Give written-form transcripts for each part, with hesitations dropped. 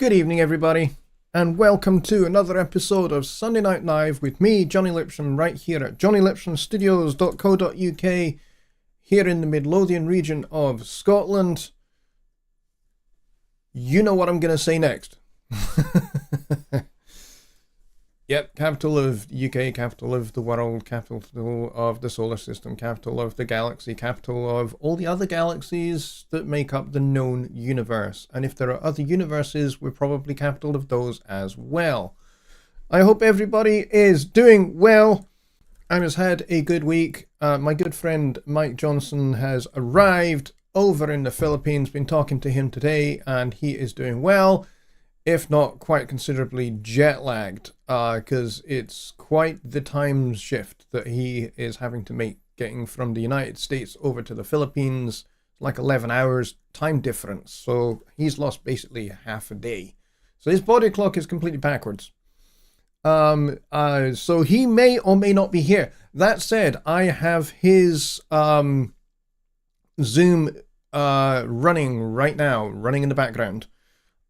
Good evening, everybody, and welcome to another episode of Sunday Night Live with me, Jonny Lipsham, right here at jonnylipshamstudios.co.uk, here in the Midlothian region of Scotland. You know what I'm going to say next. Yep, capital of UK, capital of the world, capital of the solar system, capital of the galaxy, capital of all the other galaxies that make up the known universe. And if there are other universes, we're probably capital of those as well. I hope everybody is doing well and has had a good week. My good friend Mike Johnson has arrived over in the Philippines, been talking to him today, and he is doing well, if not quite considerably jet lagged, because it's quite the time shift that he is having to make, getting from the United States over to the Philippines, like 11 hours time difference. So he's lost basically half a day. So his body clock is completely backwards. So he may or may not be here. That said, I have his Zoom running right now, running in the background.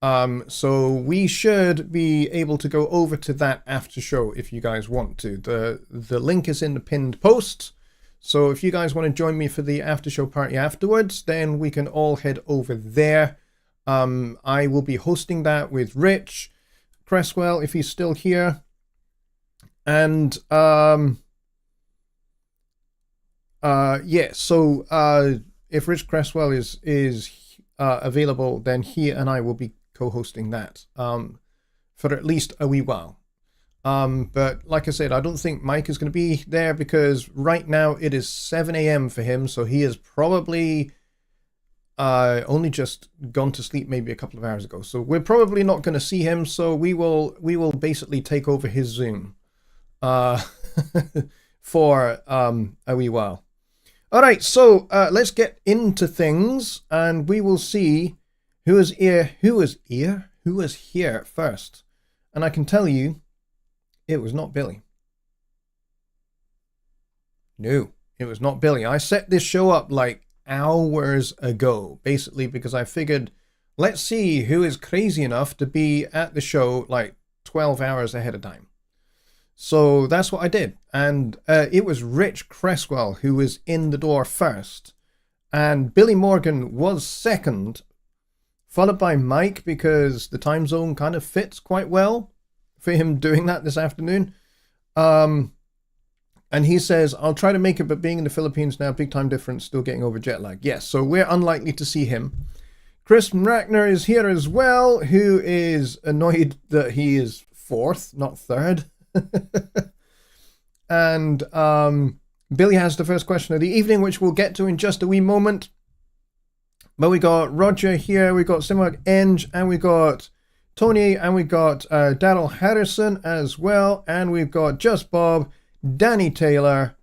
So we should be able to go over to that after show if you guys want to. The link is in the pinned post. So if you guys want to join me for the after show party afterwards, then we can all head over there. I will be hosting that with Rich Cresswell if he's still here. And if Rich Cresswell is available, then he and I will be co-hosting that for at least a wee while. But like I said, I don't think Mike is going to be there because right now it is 7 a.m. for him, so he is probably only just gone to sleep maybe a couple of hours ago. So we're probably not going to see him, so we will basically take over his Zoom for a wee while. All right, so let's get into things, and we will see who is here first. And I can tell you, it was not Billy. No, it was not Billy. I set this show up like hours ago, basically because I figured, let's see who is crazy enough to be at the show like 12 hours ahead of time. So that's what I did. And it was Rich Cresswell who was in the door first. And Billy Morgan was second, followed by Mike because the time zone kind of fits quite well for him doing that this afternoon. And he says, I'll try to make it, but being in the Philippines now, big time difference, still getting over jet lag. Yes, so we're unlikely to see him. Chris Rackner is here as well, who is annoyed that he is fourth, not third. And Billy has the first question of the evening, which we'll get to in just a wee moment. But we got Roger here, we got Simwag Eng, and we got Tony, and we got Daryl Harrison as well, and we've got Just Bob, Danny Taylor,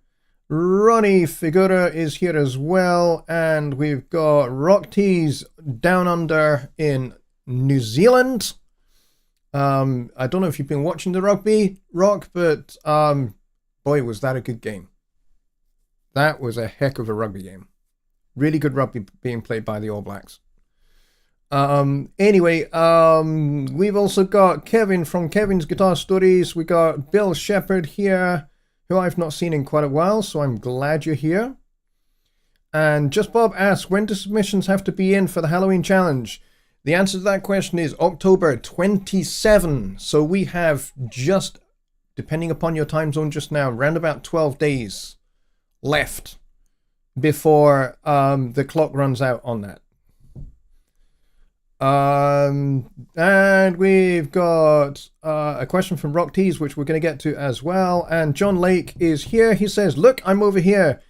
Ronnie Figura is here as well, and we've got Rock Tees down under in New Zealand. I don't know if you've been watching the rugby, Rock, but boy, was that a good game. That was a heck of a rugby game. Really good rugby being played by the All Blacks. Anyway, we've also got Kevin from Kevin's Guitar Stories. We got Bill Shepherd here, who I've not seen in quite a while, so I'm glad you're here. And Just Bob asks, when do submissions have to be in for the Halloween challenge? The answer to that question is October 27. So we have just, depending upon your time zone just now, around about 12 days left before the clock runs out on that. And we've got a question from Rock Tees, which we're going to get to as well. And John Lake is here. He says, look, I'm over here.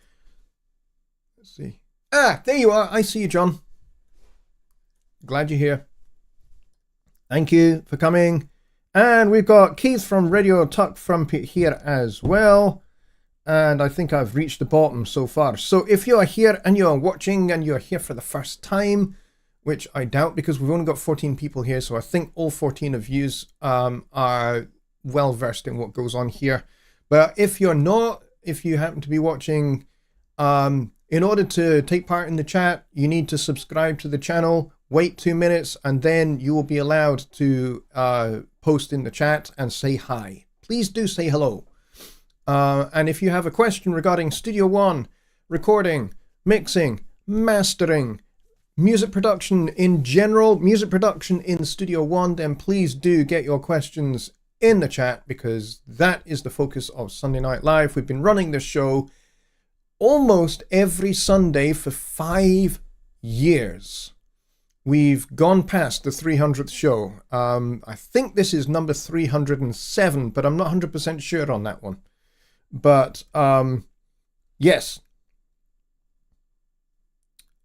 Let's see. Ah, there you are. I see you, John. Glad you're here. Thank you for coming. And we've got Keith from Radio Tuck from here as well. And I think I've reached the bottom so far. So if you are here and you are watching and you're here for the first time, which I doubt because we've only got 14 people here, so I think all 14 of yous are well versed in what goes on here. But if you're not, if you happen to be watching, in order to take part in the chat, you need to subscribe to the channel, wait 2 minutes, and then you will be allowed to post in the chat and say hi. Please do say hello. And if you have a question regarding Studio One, recording, mixing, mastering, music production in general, music production in Studio One, then please do get your questions in the chat, because that is the focus of Sunday Night Live. We've been running this show almost every Sunday for 5 years. We've gone past the 300th show. I think this is number 307, but I'm not 100% sure on that one. But yes.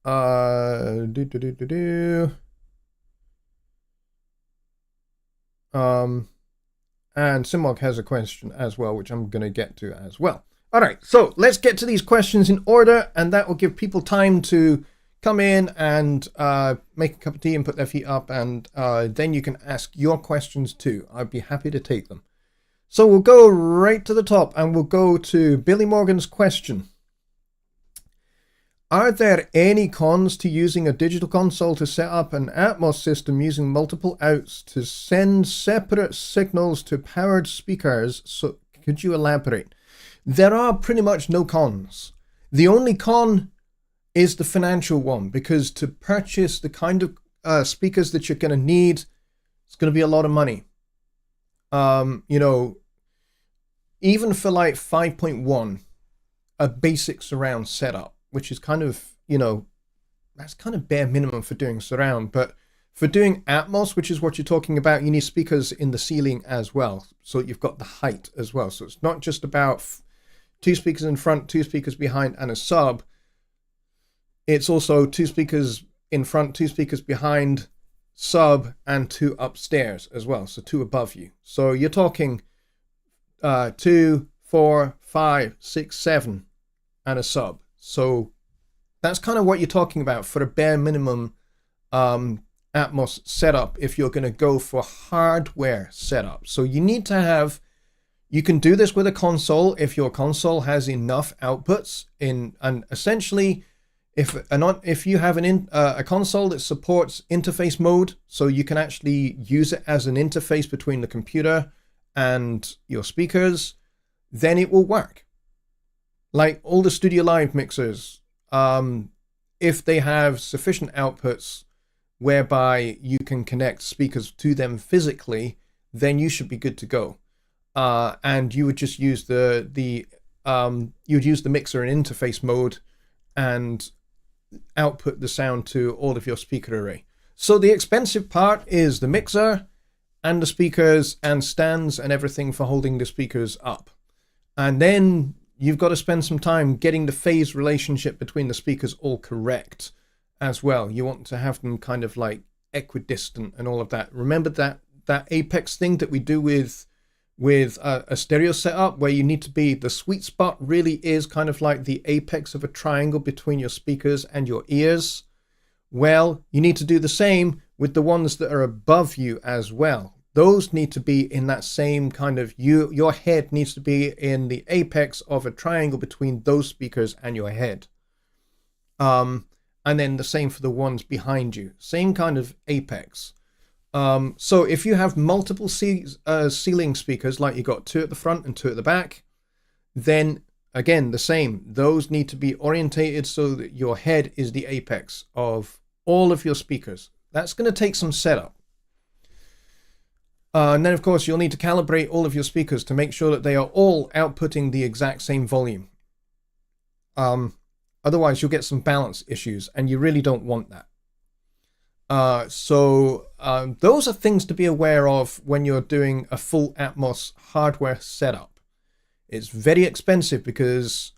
And Simog has a question as well, which I'm going to get to as well. All right, so let's get to these questions in order, and that will give people time to come in and make a cup of tea and put their feet up, and then you can ask your questions too. I'd be happy to take them. So we'll go right to the top, and we'll go to Billy Morgan's question. Are there any cons to using a digital console to set up an Atmos system using multiple outs to send separate signals to powered speakers? So could you elaborate? There are pretty much no cons. The only con is the financial one, because to purchase the kind of speakers that you're going to need, it's going to be a lot of money. You know, even for like 5.1, a basic surround setup, which is kind of, you know, that's kind of bare minimum for doing surround. But for doing Atmos, which is what you're talking about, you need speakers in the ceiling as well. So you've got the height as well. So it's not just about 2 speakers in front, 2 speakers behind, and a sub. It's also 2 speakers in front, 2 speakers behind, sub, and 2 upstairs as well. So 2 above you. So you're talking 2, 4, 5, 6, 7, and a sub. So that's kind of what you're talking about for a bare minimum Atmos setup if you're going to go for hardware setup. So you need to have, you can do this with a console if your console has enough outputs in, and essentially if you have a console that supports interface mode, so you can actually use it as an interface between the computer and your speakers, then it will work. Like all the Studio Live mixers, if they have sufficient outputs whereby you can connect speakers to them physically, then you should be good to go. And you would just use the mixer in interface mode and output the sound to all of your speaker array. So the expensive part is the mixer and the speakers and stands and everything for holding the speakers up. And then you've got to spend some time getting the phase relationship between the speakers all correct as well. You want to have them kind of like equidistant and all of that. Remember that apex thing that we do with a stereo setup, where you need to be, the sweet spot really is kind of like the apex of a triangle between your speakers and your ears. Well, you need to do the same with the ones that are above you as well. Those need to be in that same kind of, your head needs to be in the apex of a triangle between those speakers and your head. And then the same for the ones behind you. Same kind of apex. So if you have multiple ceiling speakers, like you got 2 at the front and 2 at the back, then again, the same. Those need to be orientated so that your head is the apex of all of your speakers. That's going to take some setup. And then, of course, you'll need to calibrate all of your speakers to make sure that they are all outputting the exact same volume. Otherwise, you'll get some balance issues, and you really don't want that. So those are things to be aware of when you're doing a full Atmos hardware setup. It's very expensive because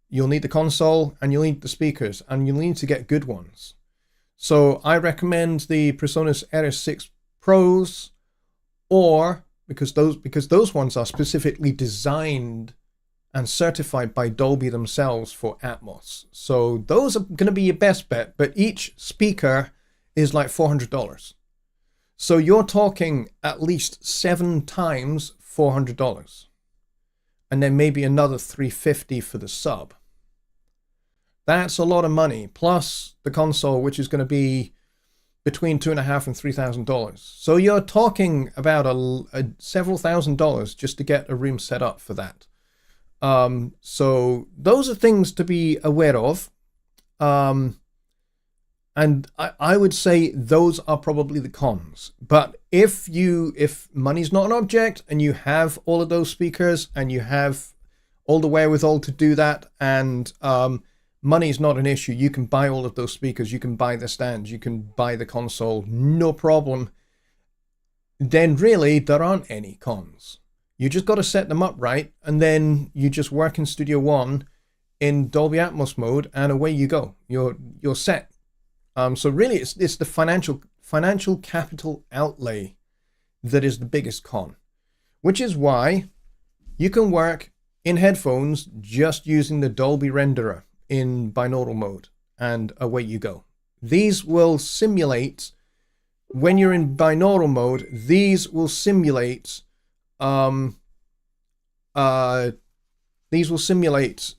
you'll need the console, and you'll need the speakers, and you'll need to get good ones. So I recommend the PreSonus RS6 Pros, or because those ones are specifically designed and certified by Dolby themselves for Atmos. So those are going to be your best bet, but each speaker is like $400. So you're talking at least 7 times $400. And then maybe another $350 for the sub. That's a lot of money, plus the console, which is going to be between $2,500 and $3,000. So you're talking about several $1,000s just to get a room set up for that. So those are things to be aware of. And I would say those are probably the cons. But if money's not an object and you have all of those speakers and you have all the wherewithal to do that, and money's not an issue, you can buy all of those speakers, you can buy the stands, you can buy the console, no problem. Then really there aren't any cons. You just got to set them up right, and then you just work in Studio One in Dolby Atmos mode, and away you go. You're set. So really, it's the financial capital outlay that is the biggest con, which is why you can work in headphones just using the Dolby renderer in binaural mode, and away you go. These will simulate, when you're in binaural mode, these will simulate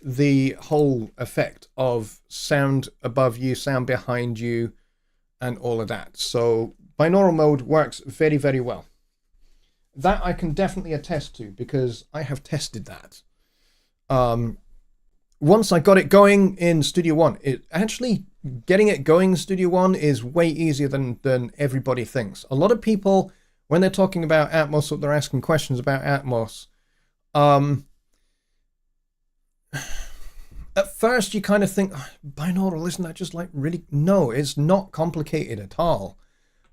the whole effect of sound above you, sound behind you, and all of that. So binaural mode works very, very well. That I can definitely attest to, because I have tested that. Once I got it going in Studio One, getting it going in Studio One is way easier than everybody thinks. A lot of people, when they're talking about Atmos, or they're asking questions about Atmos, at first you kind of think, binaural, isn't that just like really? No, it's not complicated at all.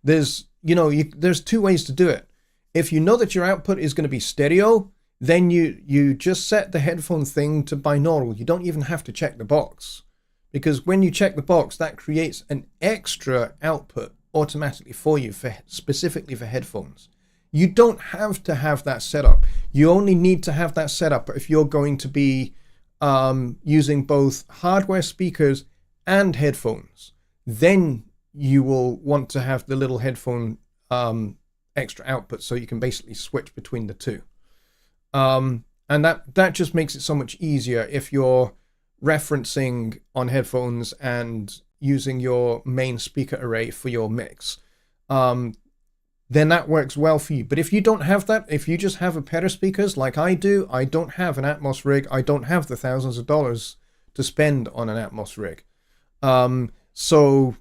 There's two ways to do it. If you know that your output is going to be stereo, then you just set the headphone thing to binaural. You don't even have to check the box, because when you check the box, that creates an extra output automatically for you, specifically for headphones. You don't have to have that set up. You only need to have that set up if you're going to be using both hardware speakers and headphones. Then you will want to have the little headphone extra output, so you can basically switch between the two. And that just makes it so much easier if you're referencing on headphones and using your main speaker array for your mix. Then that works well for you. But if you don't have that, if you just have a pair of speakers like I do, I don't have an Atmos rig. I don't have the thousands of dollars to spend on an Atmos rig. So,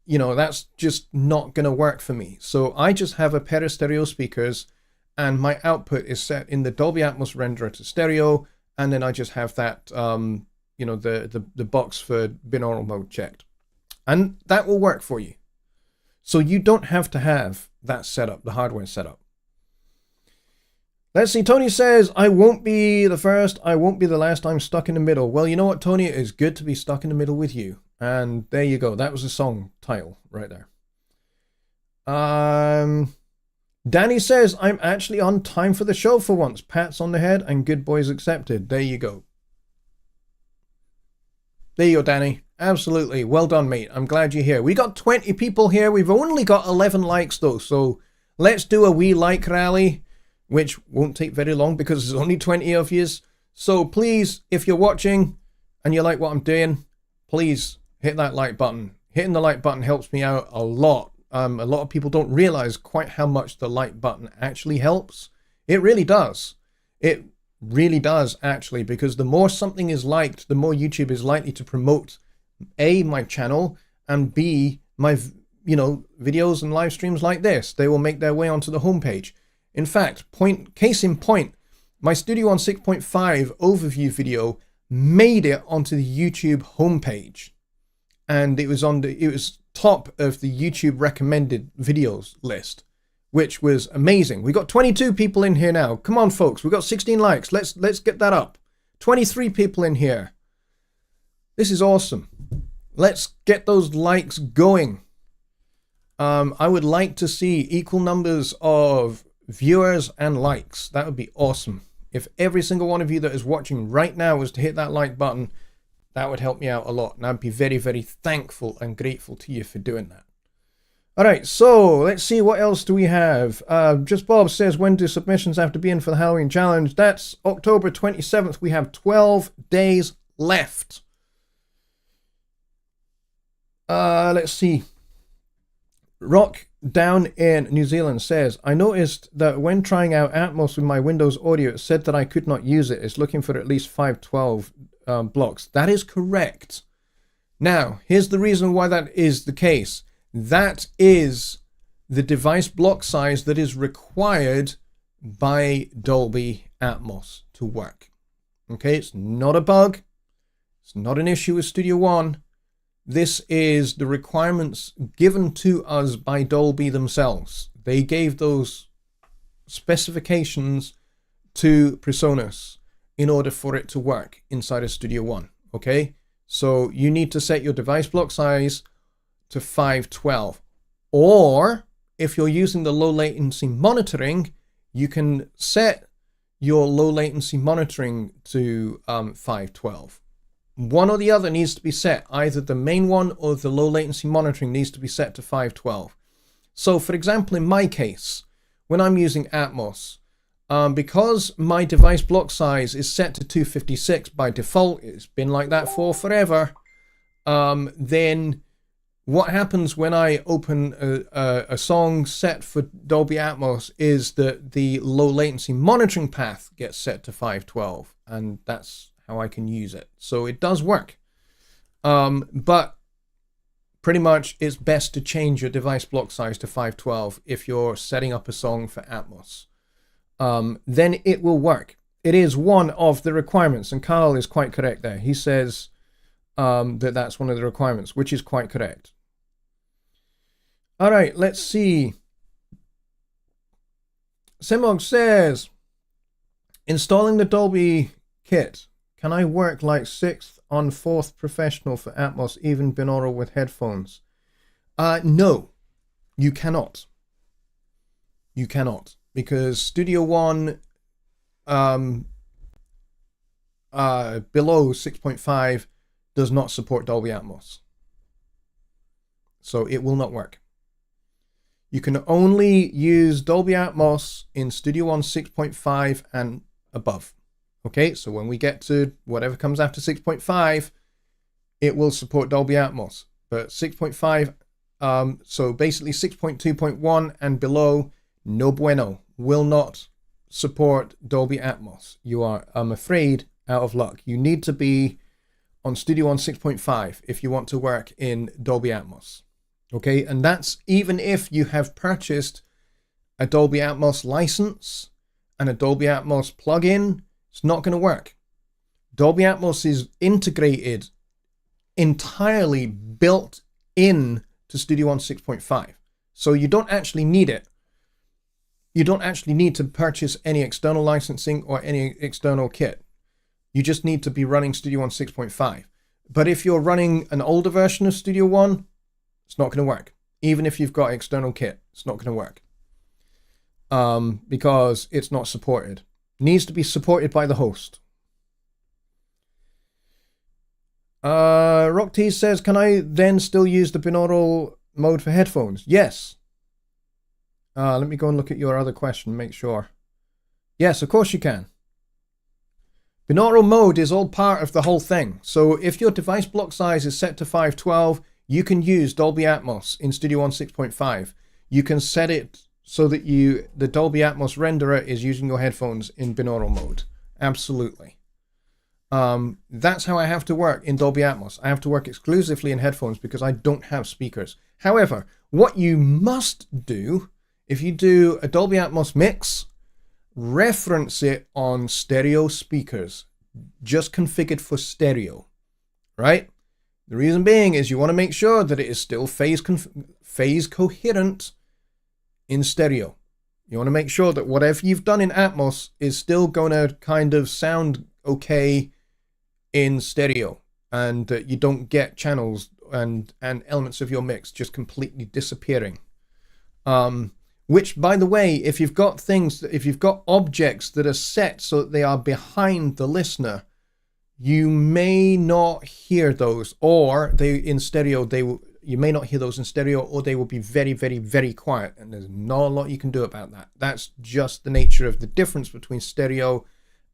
that's just not going to work for me. So I just have a pair of stereo speakers, and my output is set in the Dolby Atmos renderer to stereo. And then I just have that, the box for binaural mode checked. And that will work for you. So you don't have to have that setup, the hardware setup. Let's see, Tony says, I won't be the first, I won't be the last, I'm stuck in the middle. Well, you know what, Tony? It is good to be stuck in the middle with you. And there you go. That was a song title right there. Danny says, I'm actually on time for the show for once. Pats on the head and good boys accepted. There you go. There you go, Danny. Absolutely. Well done, mate. I'm glad you're here. We got 20 people here. We've only got 11 likes, though. So let's do a wee like rally, which won't take very long because there's only 20 of yous. So please, if you're watching and you like what I'm doing, please hit that like button. Hitting the like button helps me out a lot. A lot of people don't realize quite how much the like button actually helps. It really does. It really does, actually, because the more something is liked, the more YouTube is likely to promote A, my channel, and B, my videos and live streams like this. They will make their way onto the homepage. In fact, case in point, my Studio One 6.5 overview video made it onto the YouTube homepage, and it was top of the YouTube recommended videos list, which was amazing. We got 22 people in here now. Come on, folks. We got 16 likes. Let's get that up. 23 people in here. This is awesome. Let's get those likes going. I would like to see equal numbers of viewers and likes. That would be awesome. If every single one of you that is watching right now was to hit that like button, that would help me out a lot. And I'd be very, very thankful and grateful to you for doing that. All right, so let's see, what else do we have? Just Bob says, when do submissions have to be in for the Halloween challenge? That's October 27th. We have 12 days left. Let's see. Rock down in New Zealand says, I noticed that when trying out Atmos with my Windows Audio, it said that I could not use it. It's looking for at least 512 blocks. That is correct. Now, here's the reason why that is the case. That is the device block size that is required by Dolby Atmos to work. Okay, it's not a bug. It's not an issue with Studio One. This is the requirements given to us by Dolby themselves. They gave those specifications to PreSonus in order for it to work inside of Studio One. Okay, so you need to set your device block size to 512. Or if you're using the low latency monitoring, you can set your low latency monitoring to 512. One or the other needs to be set. Either the main one or the low latency monitoring needs to be set to 512. So for example, in my case, when I'm using Atmos, because my device block size is set to 256 by default, it's been like that for forever, then what happens when I open a song set for Dolby Atmos is that the low latency monitoring path gets set to 512, and that's how I can use it. So it does work. But pretty much it's best to change your device block size to 512 if you're setting up a song for Atmos. Then it will work. It is one of the requirements, and Carl is quite correct there. He says that that's one of the requirements, which is quite correct. All right, let's see. Simog says, installing the Dolby kit. Can I work like 6th on 4th professional for Atmos, even binaural with headphones? No, you cannot. You cannot, because Studio One below 6.5 does not support Dolby Atmos. So it will not work. You can only use Dolby Atmos in Studio One 6.5 and above. Okay, so when we get to whatever comes after 6.5, it will support Dolby Atmos. But 6.5, so basically 6.2.1 and below, no bueno, will not support Dolby Atmos. You are, I'm afraid, out of luck. You need to be on Studio One 6.5 if you want to work in Dolby Atmos. Okay, and that's even if you have purchased a Dolby Atmos license and a Dolby Atmos plugin. It's not going to work. Dolby Atmos is integrated, entirely built in to Studio One 6.5. So you don't actually need it. You don't actually need to purchase any external licensing or any external kit. You just need to be running Studio One 6.5. But if you're running an older version of Studio One, it's not going to work. Even if you've got external kit, it's not going to work. Because it's not supported. Needs to be supported by the host. Rock T says, can I then still use the binaural mode for headphones? Yes. Let me go and look at your other question, make sure. Yes, of course you can. Binaural mode is all part of the whole thing. So if your device block size is set to 512, you can use Dolby Atmos in Studio One 6.5. You can set it so that the Dolby Atmos renderer is using your headphones in binaural mode. Absolutely. That's how I have to work in Dolby Atmos. I have to work exclusively in headphones because I don't have speakers. However, what you must do, if you do a Dolby Atmos mix, reference it on stereo speakers, just configured for stereo, right? The reason being is you want to make sure that it is still phase coherent in stereo. You want to make sure that whatever you've done in Atmos is still going to kind of sound okay in stereo, and that you don't get channels and elements of your mix just completely disappearing. Which, by the way, if you've got objects that are set so that they are behind the listener, you may not hear those, or you may not hear those in stereo, or they will be very, very, very quiet, and there's not a lot you can do about that. That's just the nature of the difference between stereo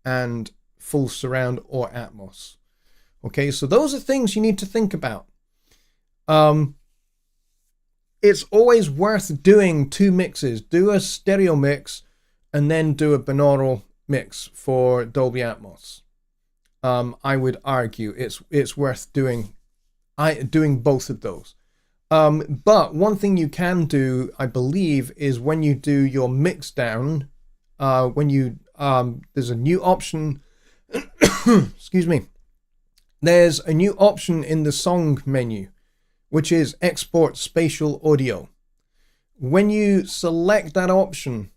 and full surround or Atmos. Okay, so those are things you need to think about. it's always worth doing 2 mixes. Do a stereo mix and then do a binaural mix for Dolby Atmos. I would argue it's worth doing both of those. But one thing you can do, I believe, is when you do your mix down, there's a new option. Excuse me. There's a new option in the song menu, which is export spatial audio. When you select that option,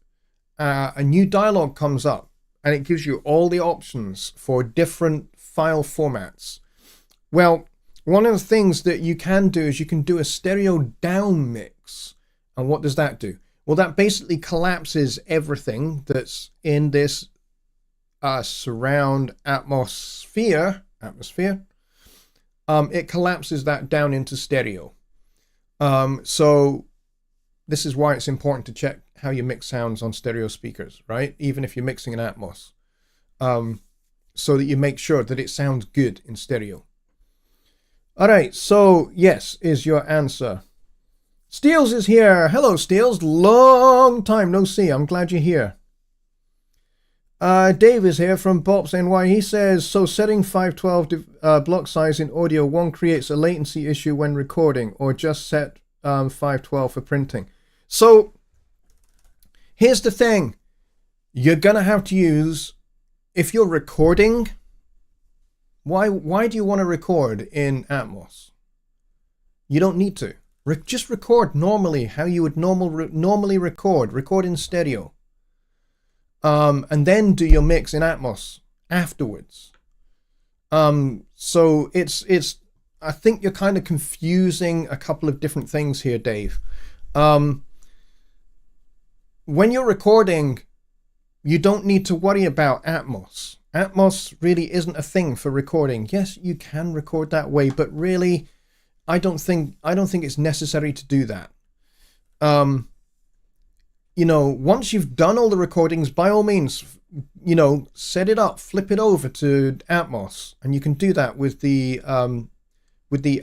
a new dialog comes up and it gives you all the options for different file formats. Well, one of the things that you can do is you can do a stereo down mix. And what does that do? Well, that basically collapses everything that's in this surround atmosphere. It collapses that down into stereo. So this is why it's important to check how your mix sounds on stereo speakers, right? Even if you're mixing an Atmos, so that you make sure that it sounds good in stereo. All right, so yes is your answer. Steels is here. Hello, Steels. Long time no see. I'm glad you're here. Dave is here from Bops NY. He says, so setting 512 block size in audio 1 creates a latency issue when recording, or just set 512 for printing. So here's the thing. You're going to have to use, if you're recording, why do you want to record in Atmos? You don't need to. Just record normally how you would normally record in stereo. And then do your mix in Atmos afterwards. So it's I think you're kind of confusing a couple of different things here, Dave. When you're recording, you don't need to worry about Atmos. Atmos really isn't a thing for recording. Yes, you can record that way, but really, I don't think it's necessary to do that. You know, once you've done all the recordings, by all means, you know, set it up, flip it over to Atmos, and you can do that with the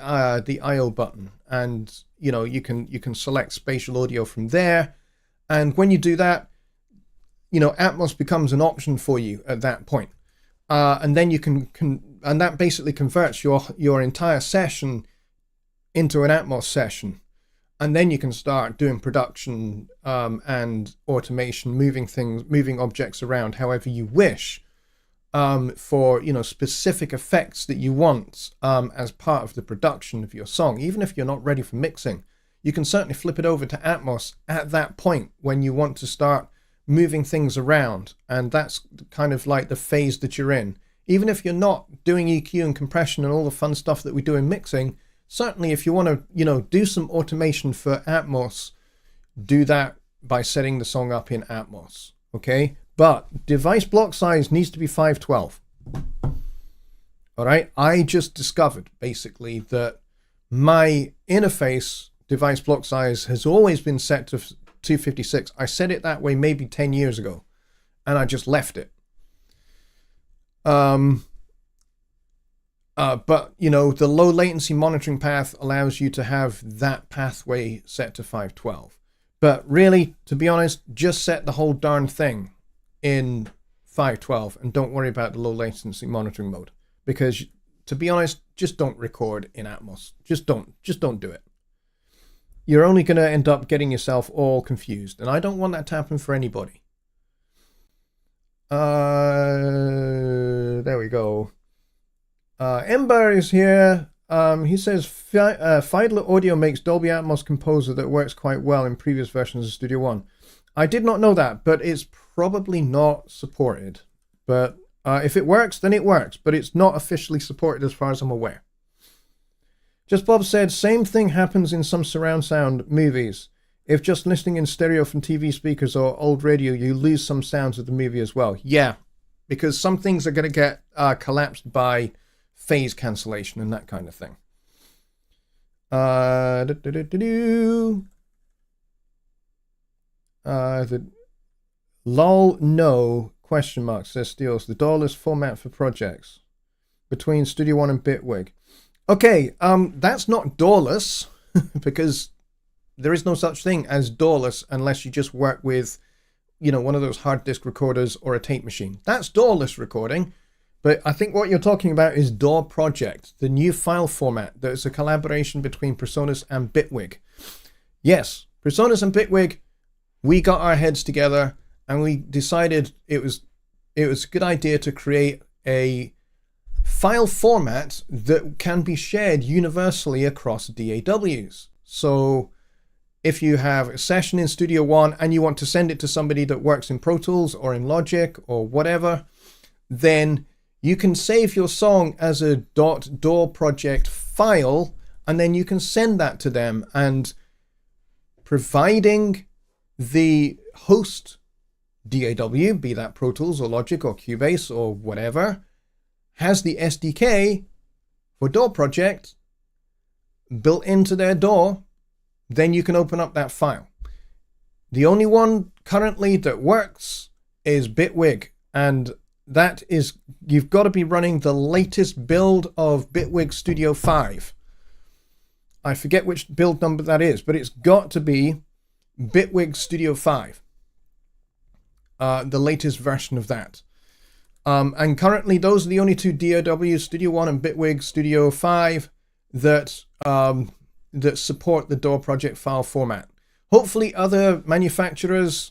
I/O button, and you know you can select spatial audio from there, and when you do that, you know, Atmos becomes an option for you at that point, and then you can and that basically converts your entire session into an Atmos session. And then you can start doing production and automation, moving objects around however you wish, for, you know, specific effects that you want as part of the production of your song. Even if you're not ready for mixing, you can certainly flip it over to Atmos at that point when you want to start moving things around. And that's kind of like the phase that you're in. Even if you're not doing EQ and compression and all the fun stuff that we do in mixing, certainly if you want to, you know, do some automation for Atmos, do that by setting the song up in Atmos, okay? But device block size needs to be 512. All right, I just discovered basically that my interface device block size has always been set to 256. I set it that way maybe 10 years ago, and I just left it. But, you know, the low latency monitoring path allows you to have that pathway set to 512. But really, to be honest, just set the whole darn thing in 512 and don't worry about the low latency monitoring mode. Because, to be honest, just don't record in Atmos. Just don't do it. You're only going to end up getting yourself all confused. And I don't want that to happen for anybody. There we go. Ember is here. He says Fiedler Audio makes Dolby Atmos Composer that works quite well in previous versions of Studio One. I did not know that, but it's probably not supported. But if it works, then it works. But it's not officially supported as far as I'm aware. Just Bob said, same thing happens in some surround sound movies. If just listening in stereo from TV speakers or old radio, you lose some sounds of the movie as well. Yeah, because some things are going to get collapsed by phase cancellation and that kind of thing. The lol no question mark says Steels. The DAW-less format for projects between Studio One and Bitwig. Okay, that's not DAW-less because There is no such thing as DAWless unless you just work with, one of those hard disk recorders or a tape machine. That's DAWless recording. But I think what you're talking about is DAW Project, the new file format that is a collaboration between PreSonus and Bitwig. Yes, PreSonus and Bitwig, we got our heads together and we decided it was a good idea to create a file format that can be shared universally across DAWs. So if you have a session in Studio One and you want to send it to somebody that works in Pro Tools or in Logic or whatever, then you can save your song as a .daw project file, and then you can send that to them. And providing the host DAW, be that Pro Tools or Logic or Cubase or whatever, has the SDK for DAW Project built into their DAW, then you can open up that file. The only one currently that works is Bitwig, and that is, you've got to be running the latest build of Bitwig Studio 5. I forget which build number that is, but it's got to be Bitwig Studio 5. The latest version of that. And currently those are the only two DAWs, Studio 1 and Bitwig Studio 5, that support the DAW Project file format. Hopefully other manufacturers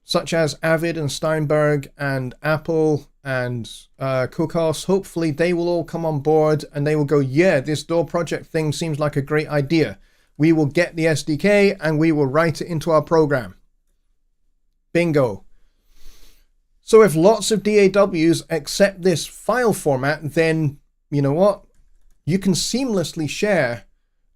such as Avid and Steinberg and Apple and Kokos, hopefully they will all come on board and they will go, yeah, this DAW Project thing seems like a great idea. We will get the SDK and we will write it into our program. Bingo. So if lots of DAWs accept this file format, then you know what? You can seamlessly share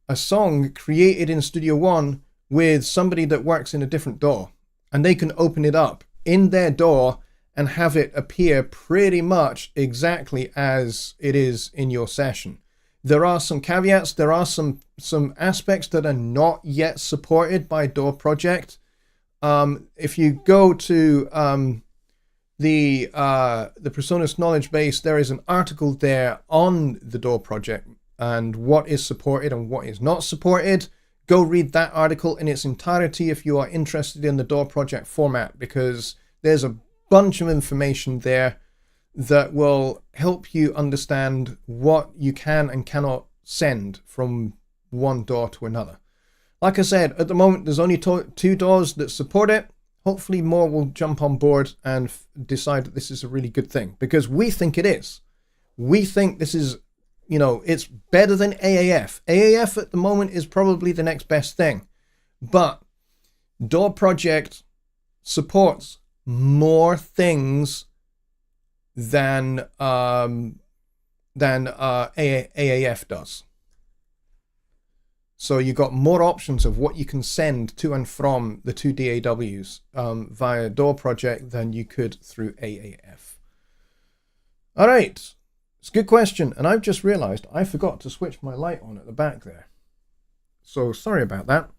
a song created in Studio One with somebody that works in a different DAW. And they can open it up in their DAW and have it appear pretty much exactly as it is in your session. There are some caveats. There are some aspects that are not yet supported by DAW Project. If you go to the PreSonus knowledge base, there is an article there on the DAW Project and what is supported and what is not supported. Go read that article in its entirety if you are interested in the DAW Project format, because there's a bunch of information there that will help you understand what you can and cannot send from one DAW to another. Like I said, at the moment, there's only two DAWs that support it. Hopefully more will jump on board and decide that this is a really good thing, because we think it is. We think this is, it's better than AAF. AAF at the moment is probably the next best thing. But DAW Project supports more things than AAF does. So you got more options of what you can send to and from the two DAWs via DAW Project than you could through AAF. All right. It's a good question, and I've just realized I forgot to switch my light on at the back there. So sorry about that.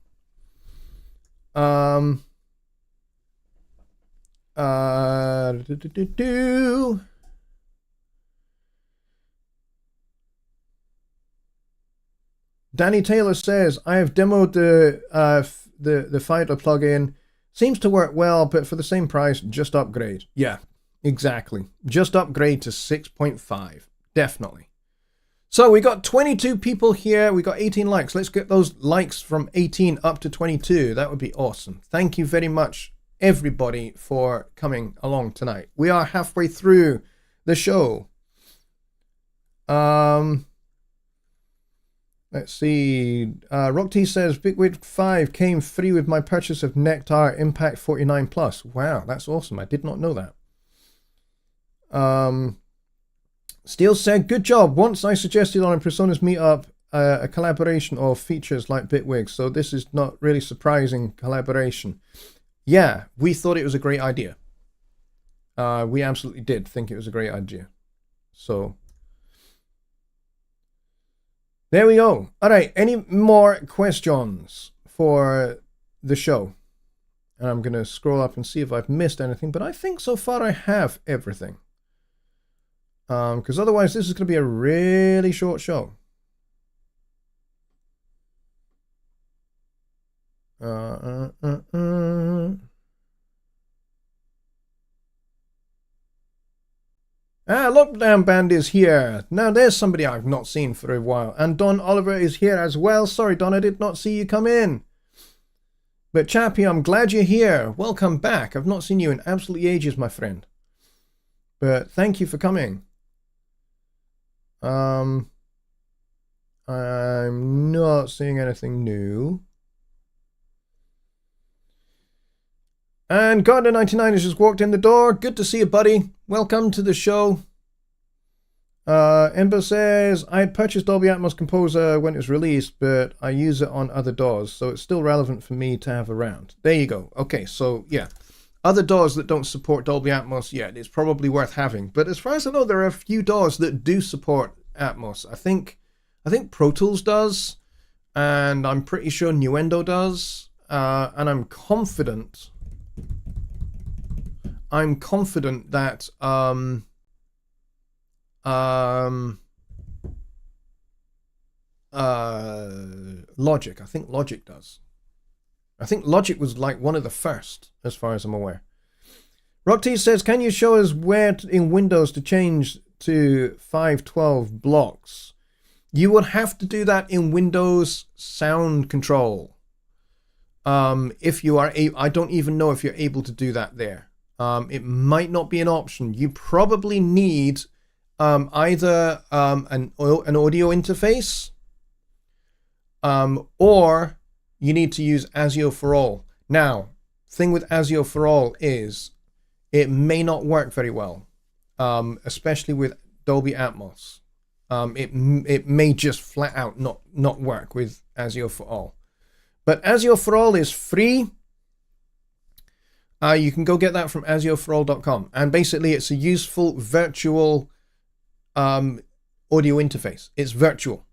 Danny Taylor says, I have demoed the Fighter plugin. Seems to work well, but for the same price, just upgrade. Yeah, exactly. Just upgrade to 6.5. Definitely. So we got 22 people here. We got 18 likes. Let's get those likes from 18 up to 22. That would be awesome. Thank you very much, everybody, for coming along tonight. We are halfway through the show. Let's see. Rock T says, Bitwig 5 came free with my purchase of Nectar Impact 49 Plus. Wow, that's awesome. I did not know that. Steele said, good job. Once I suggested on a PreSonus meetup a collaboration of features like Bitwig, so this is not really surprising collaboration. Yeah, we thought it was a great idea. We absolutely did think it was a great idea. So there we go. All right, any more questions for the show? And I'm going to scroll up and see if I've missed anything, but I think so far I have everything. Because otherwise this is going to be a really short show. Lockdown Band is here. Now there's somebody I've not seen for a while. And Don Oliver is here as well. Sorry, Don, I did not see you come in. But Chappie, I'm glad you're here. Welcome back. I've not seen you in absolutely ages, my friend. But thank you for coming. I'm not seeing anything new. And Gardner99 has just walked in the door. Good to see you, buddy. Welcome to the show. Ember says, I had purchased Dolby Atmos Composer when it was released, but I use it on other DAWs, so it's still relevant for me to have around. There you go. Okay, so yeah. Other DAWs that don't support Dolby Atmos yet, it's probably worth having. But as far as I know, there are a few DAWs that do support Atmos. I think Pro Tools does, and I'm pretty sure Nuendo does, and I'm confident that Logic. I think Logic does. I think Logic was like one of the first, as far as I'm aware. Rocktease says, can you show us where in Windows to change to 512 blocks? You would have to do that in Windows Sound Control. If you are I don't even know if you're able to do that there. It might not be an option. You probably need either an audio interface, or you need to use ASIO for All. Now, thing with ASIO for All is it may not work very well, especially with Dolby Atmos. It may just flat out not work with ASIO for All. But ASIO for All is free. You can go get that from ASIOforall.com. And basically, it's a useful virtual audio interface. It's virtual.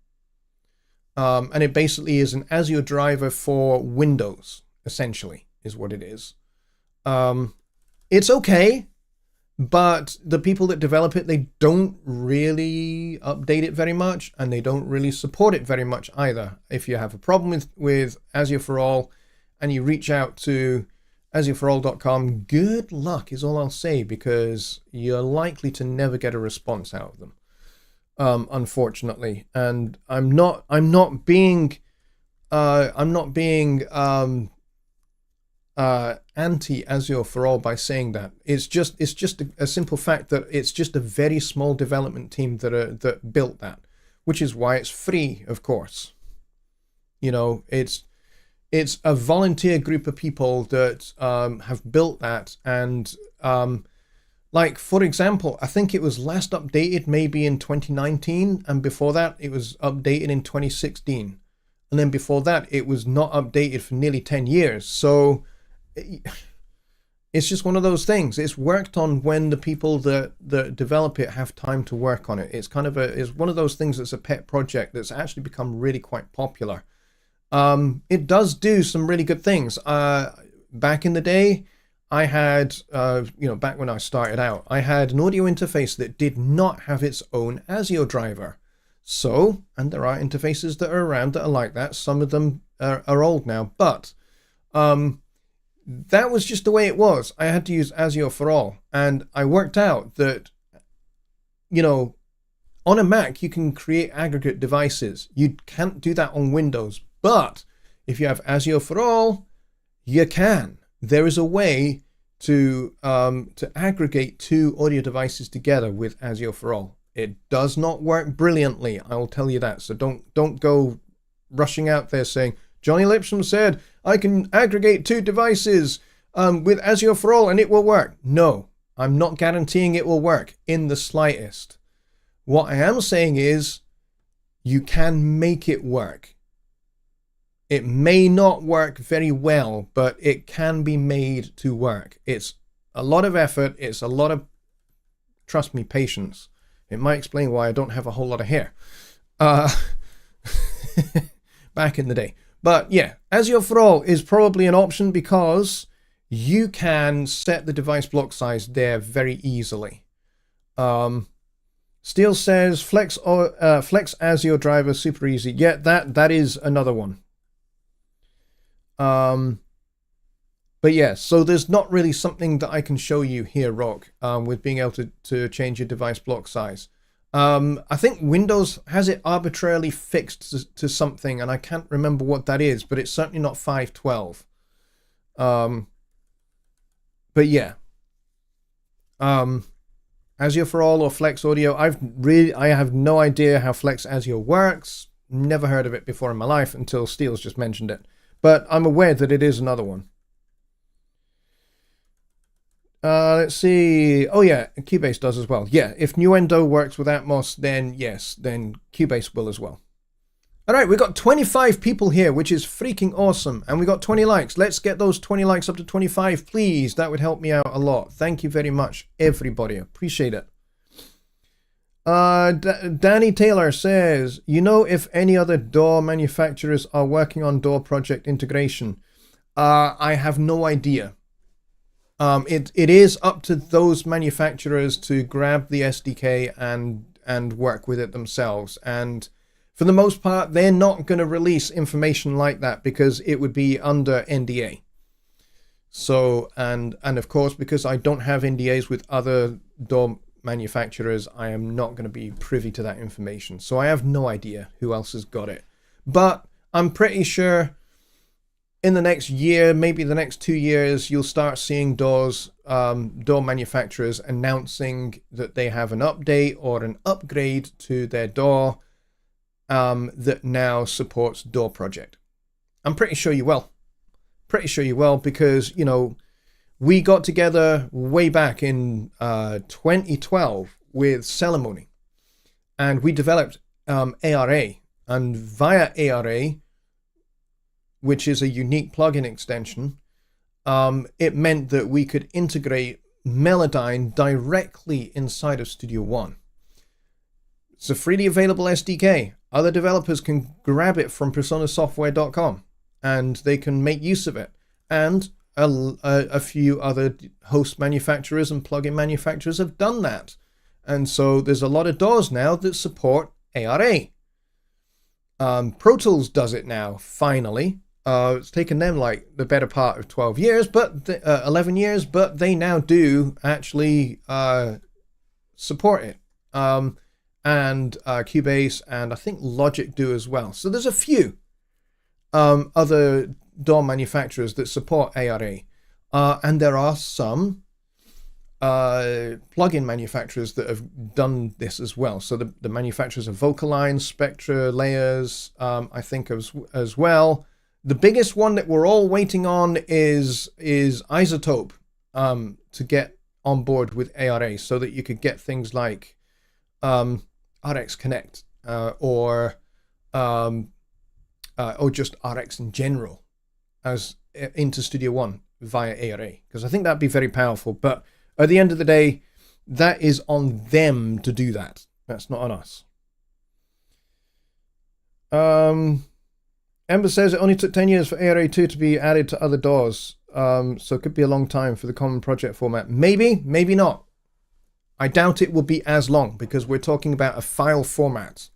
And it basically is an ASIO driver for Windows, essentially, is what it is. It's okay, but the people that develop it, they don't really update it very much, and they don't really support it very much either. If you have a problem with ASIO for All, and you reach out to ASIOforall.com, good luck is all I'll say, because you're likely to never get a response out of them. Unfortunately, and I'm not being anti ASIO for All by saying that. It's just a simple fact that it's just a very small development team that built that, which is why it's free, of course. You know, it's a volunteer group of people that have built that, and like, for example, I think it was last updated maybe in 2019, and before that it was updated in 2016, and then before that it was not updated for nearly 10 years. So it's just one of those things. It's worked on when the people that develop it have time to work on it. It's kind of it's one of those things that's a pet project that's actually become really quite popular. It does do some really good things. Back in the day, I had, back when I started out, I had an audio interface that did not have its own ASIO driver. So, and there are interfaces that are around that are like that. Some of them are old now, but that was just the way it was. I had to use ASIO for All, and I worked out that, on a Mac, you can create aggregate devices. You can't do that on Windows, but if you have ASIO for All, you can. There is a way to aggregate two audio devices together with ASIO for All. It does not work brilliantly, I will tell you that. So don't go rushing out there saying, Jonny Lipsham said I can aggregate two devices with ASIO for All and it will work. No, I'm not guaranteeing it will work in the slightest. What I am saying is you can make it work. It may not work very well, but it can be made to work. It's a lot of effort. It's a lot of, trust me, patience. It might explain why I don't have a whole lot of hair back in the day. But yeah, ASIO for All is probably an option because you can set the device block size there very easily. Steel says Flex ASIO driver super easy. Yeah, that is another one. But yeah, so there's not really something that I can show you here, Rock, with being able to change your device block size. I think Windows has it arbitrarily fixed to something, and I can't remember what that is, but it's certainly not 512. But yeah. Azure for All or Flex Audio, I have no idea how Flex Azure works. Never heard of it before in my life until Steele's just mentioned it. But I'm aware that it is another one. Let's see. Oh yeah, Cubase does as well. Yeah, if Nuendo works with Atmos, then yes, then Cubase will as well. All right, we got 25 people here, which is freaking awesome. And we got 20 likes. Let's get those 20 likes up to 25, please. That would help me out a lot. Thank you very much, everybody. Appreciate it. Danny Taylor says, you know if any other DAW manufacturers are working on DAW project integration? I have no idea. It is up to those manufacturers to grab the SDK and work with it themselves. And for the most part, they're not going to release information like that because it would be under NDA. So, and of course, because I don't have NDAs with other DAW manufacturers, I am not going to be privy to that information. So I have no idea who else has got it. But I'm pretty sure in the next year, maybe the next 2 years, you'll start seeing DAW manufacturers announcing that they have an update or an upgrade to their DAW that now supports DAW Project. I'm pretty sure you will. Pretty sure you will, because, you know, we got together way back in 2012 with Celemony, and we developed ARA, and via ARA, which is a unique plugin extension, it meant that we could integrate Melodyne directly inside of Studio One. It's a freely available SDK. Other developers can grab it from personasoftware.com and they can make use of it. And a few other host manufacturers and plugin manufacturers have done that. And so there's a lot of DAWs now that support ARA. Pro Tools does it now, finally. It's taken them like the better part of 12 years, but 11 years, but they now do actually support it. And Cubase and I think Logic do as well. So there's a few other DAW manufacturers that support ARA. And there are some plugin manufacturers that have done this as well. So the manufacturers of Vocaline, Spectra, Layers, I think as well. The biggest one that we're all waiting on is Isotope to get on board with ARA so that you could get things like RX Connect or just RX in general as into Studio One via ARA, because I think that'd be very powerful. But at the end of the day, that is on them to do that. That's not on us. Ember says it only took 10 years for ARA2 to be added to other DAWs, so it could be a long time for the common project format. Maybe, maybe not. I doubt it will be as long, because we're talking about a file format.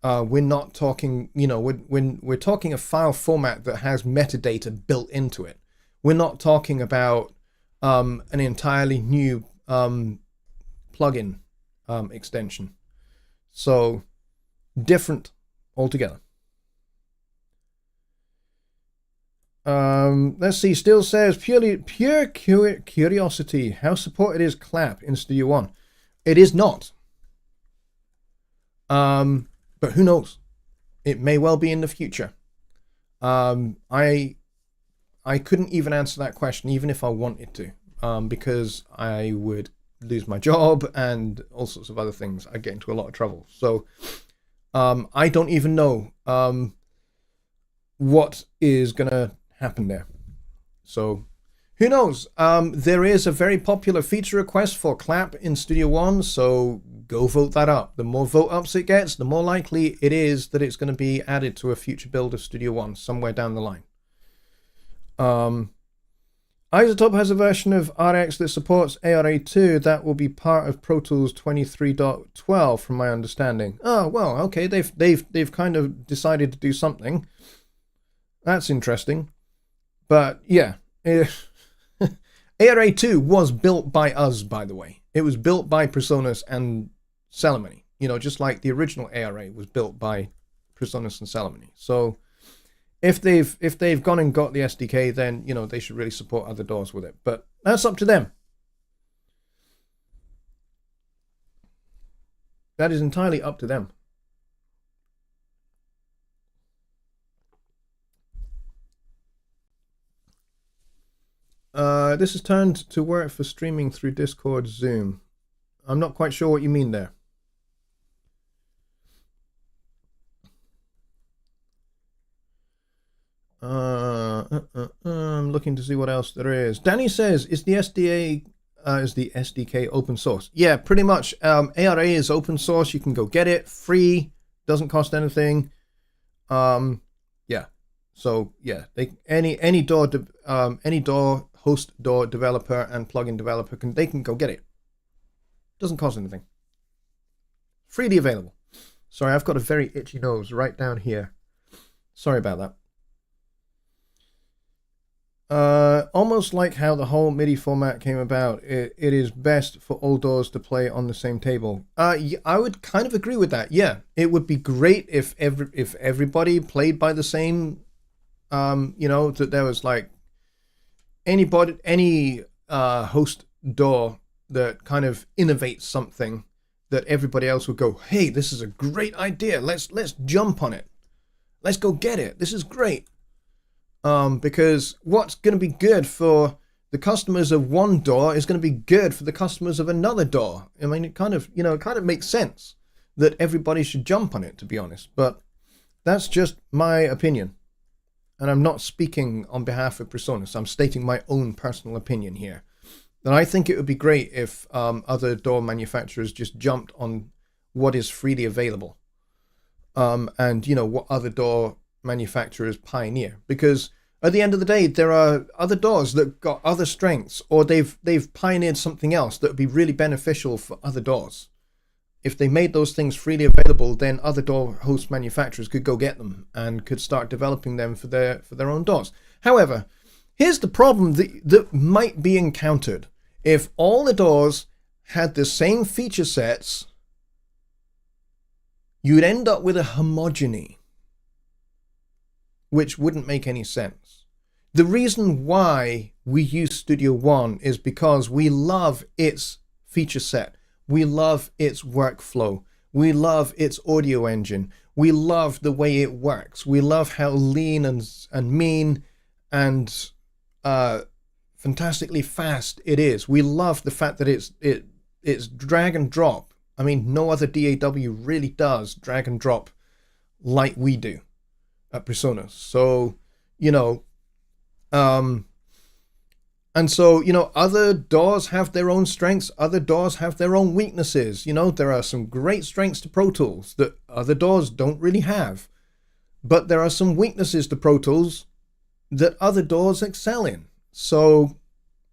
We're not talking, you know, we're talking a file format that has metadata built into it. We're not talking about an entirely new plugin extension. So different altogether. Let's see. Still says pure curiosity. How supported is Clap in Studio One? It is not. But who knows? It may well be in the future. I couldn't even answer that question, even if I wanted to, because I would lose my job and all sorts of other things. I'd get into a lot of trouble. So I don't even know what is gonna happen there. So who knows? There is a very popular feature request for Clap in Studio One, so go vote that up. The more vote ups it gets, the more likely it is that it's going to be added to a future build of Studio One somewhere down the line. Isotope has a version of RX that supports ARA2 that will be part of Pro Tools 23.12 from my understanding. Oh well, okay, they've kind of decided to do something. That's interesting. But yeah, ARA 2 was built by us, by the way. It was built by Presonus and Celemony. You know, just like the original ARA was built by Presonus and Celemony. So if they've gone and got the SDK, then, you know, they should really support other doors with it. But that's up to them. That is entirely up to them. This is turned to work for streaming through Discord, Zoom. I'm not quite sure what you mean there. I'm looking to see what else there is. Danny says, is the SDK open source? Yeah, pretty much. ARA is open source. You can go get it free. Doesn't cost anything. Yeah. So yeah, any door host door developer and plugin developer can go get it. Doesn't cost anything. Freely available. Sorry, I've got a very itchy nose right down here. Sorry about that. Almost like how the whole MIDI format came about, it is best for all doors to play on the same table. Yeah, I would kind of agree with that. Yeah, it would be great if everybody played by the same, you know, that there was like any host door that kind of innovates something that everybody else would go, hey, this is a great idea. Let's jump on it. Let's go get it. This is great. Because what's going to be good for the customers of one door is going to be good for the customers of another door. I mean, it kind of makes sense that everybody should jump on it, to be honest. But that's just my opinion. And I'm not speaking on behalf of Presonus. I'm stating my own personal opinion here. That I think it would be great if other door manufacturers just jumped on what is freely available. And, you know, what other door manufacturers pioneer, because at the end of the day there are other doors that got other strengths, or they've pioneered something else that would be really beneficial for other doors. If they made those things freely available, then other door host manufacturers could go get them and could start developing them for their own doors. However, here's the problem that might be encountered. If all the doors had the same feature sets, you'd end up with a homogeny, which wouldn't make any sense. The reason why we use Studio One is because we love its feature set. We love its workflow. We love its audio engine. We love the way it works. We love how lean and mean and fantastically fast it is. We love the fact that it's drag and drop. I mean, no other DAW really does drag and drop like we do at Presonus. So, you know, and so, you know, other doors have their own strengths, other doors have their own weaknesses. You know, there are some great strengths to Pro Tools that other doors don't really have. But there are some weaknesses to Pro Tools that other doors excel in. So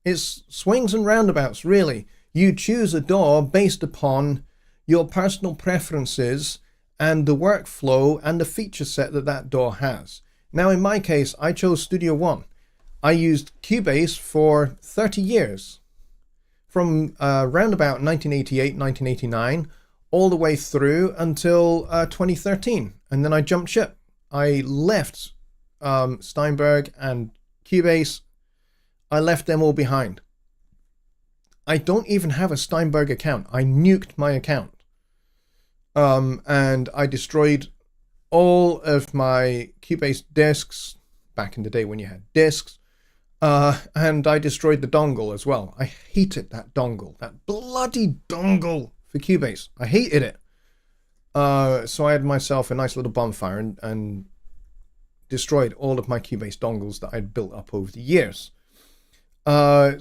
it's swings and roundabouts, really. You choose a door based upon your personal preferences and the workflow and the feature set that door has. Now, in my case, I chose Studio One. I used Cubase for 30 years, from around about 1988, 1989, all the way through until 2013. And then I jumped ship. I left Steinberg and Cubase. I left them all behind. I don't even have a Steinberg account. I nuked my account. And I destroyed all of my Cubase discs, back in the day when you had discs, and I destroyed the dongle as well. I hated that dongle, that bloody dongle for Cubase. I hated it. So I had myself a nice little bonfire and destroyed all of my Cubase dongles that I'd built up over the years. I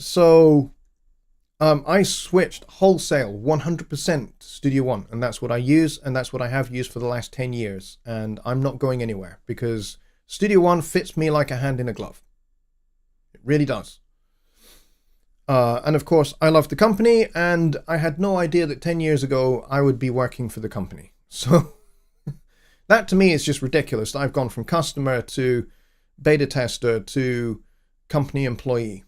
switched wholesale 100% to Studio One, and that's what I use, and that's what I have used for the last 10 years. And I'm not going anywhere because Studio One fits me like a hand in a glove. It really does. And of course, I love the company, and I had no idea that 10 years ago I would be working for the company. So that to me is just ridiculous. I've gone from customer to beta tester to company employee